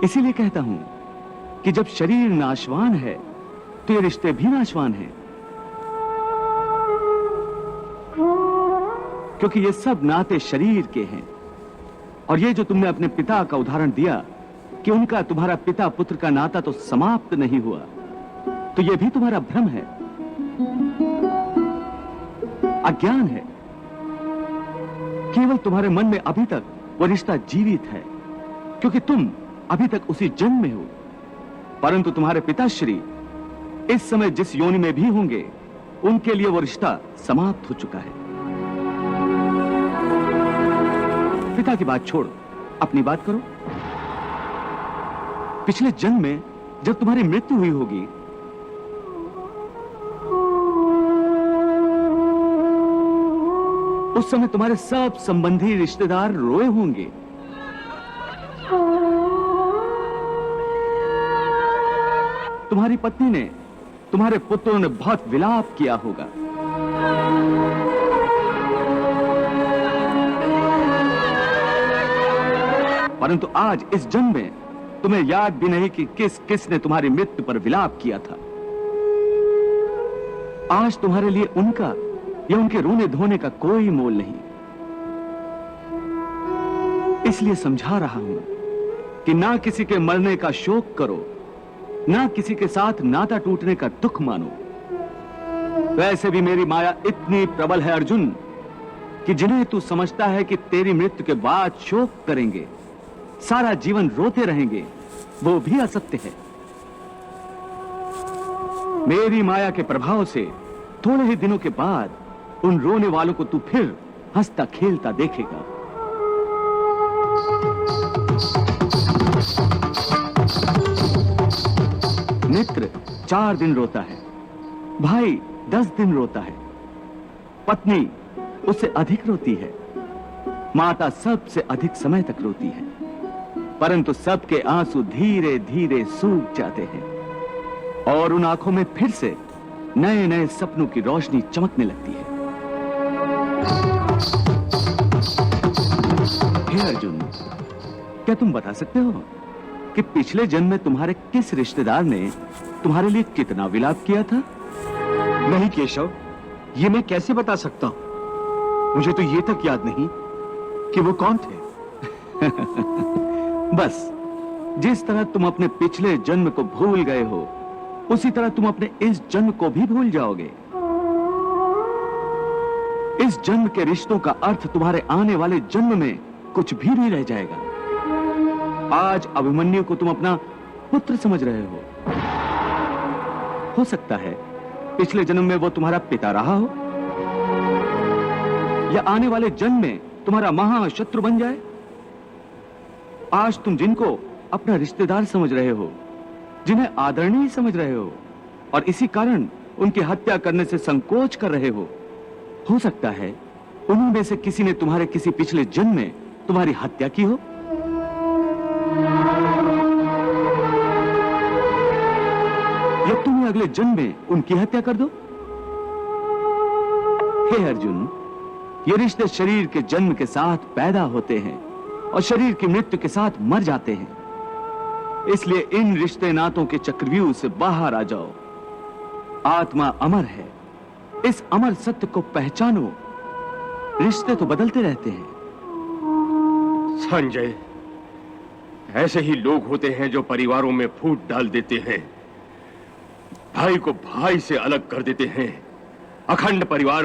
इसीलिए कहता हूं कि जब शरीर नाशवान है तो ये रिश्ते भी नाशवान हैं, क्योंकि ये सब नाते शरीर के हैं। और ये जो तुमने अपने पिता का उदाहरण दिया कि उनका तुम्हारा पिता पुत्र का नाता तो समाप्त नहीं हुआ, तो ये भी तुम्हारा भ्रम है, अज्ञान है। केवल तुम्हारे मन में अभी तक वो रिश्ता जीवित है, क्योंकि तुम अभी तक उसी जन्म में हो। परंतु तुम्हारे पिताश्री इस समय जिस योनि में भी होंगे, उनके लिए वो रिश्ता समाप्त हो चुका है। पिता की बात छोड़ो, अपनी बात करो। पिछले जन्म में जब तुम्हारी मृत्यु हुई होगी, उस समय तुम्हारे सब संबंधी रिश्तेदार रोए होंगे। तुम्हारी पत्नी ने, तुम्हारे पुत्रों ने बहुत विलाप किया होगा। परंतु आज इस जन्म में तुम्हें याद भी नहीं कि किसने तुम्हारी मृत्यु पर विलाप किया था। आज तुम्हारे लिए उनका या उनके रोने धोने का कोई मोल नहीं। इसलिए समझा रहा हूं कि ना किसी के मरने का शोक करो, ना किसी के साथ नाता टूटने का दुख मानो। वैसे भी मेरी माया इतनी प्रबल है अर्जुन, कि जिन्हें तू समझता है कि तेरी मृत्यु के बाद शोक करेंगे, सारा जीवन रोते रहेंगे, वो भी असत्य है। मेरी माया के प्रभाव से थोड़े ही दिनों के बाद उन रोने वालों को तू फिर हंसता खेलता देखेगा। मित्र 4 दिन रोता है, भाई 10 दिन रोता है, पत्नी उससे अधिक रोती है, माता सबसे अधिक समय तक रोती है। परंतु सबके आंसू धीरे धीरे सूख जाते हैं और उन आंखों में फिर से नए नए सपनों की रोशनी चमकने लगती है। हे अर्जुन, क्या तुम बता सकते हो कि पिछले जन्म में तुम्हारे किस रिश्तेदार ने तुम्हारे लिए कितना विलाप किया था? नहीं केशव, ये मैं कैसे बता सकता हूं? मुझे तो ये तक याद नहीं कि वो कौन थे। बस जिस तरह तुम अपने पिछले जन्म को भूल गए हो, उसी तरह तुम अपने इस जन्म को भी भूल जाओगे। इस जन्म के रिश्तों का अर्थ तुम्हारे आने वाले जन्म में कुछ भी नहीं रह जाएगा। आज अभिमन्यु को तुम अपना पुत्र समझ रहे हो सकता है पिछले जन्म में वो तुम्हारा पिता रहा हो, या आने वाले जन्म में तुम्हारा महाशत्रु बन जाए। आज तुम जिनको अपना रिश्तेदार समझ रहे हो, जिन्हें आदरणीय समझ रहे हो, और इसी कारण उनकी हत्या करने से संकोच कर रहे हो सकता है उन्हीं में से किसी ने तुम्हारे किसी पिछले जन्म में तुम्हारी हत्या की हो। या तुम अगले जन्म में उनकी हत्या कर दो। हे अर्जुन, ये रिश्ते शरीर के जन्म के साथ पैदा होते हैं और शरीर की मृत्यु के साथ मर जाते हैं। इसलिए इन रिश्ते नातों के चक्रव्यूह से बाहर आ जाओ। आत्मा अमर है, इस अमर सत्य को पहचानो। रिश्ते तो बदलते रहते हैं। संजय, ऐसे ही लोग होते हैं जो परिवारों में फूट डाल देते हैं, भाई को भाई से अलग कर देते हैं, अखंड परिवार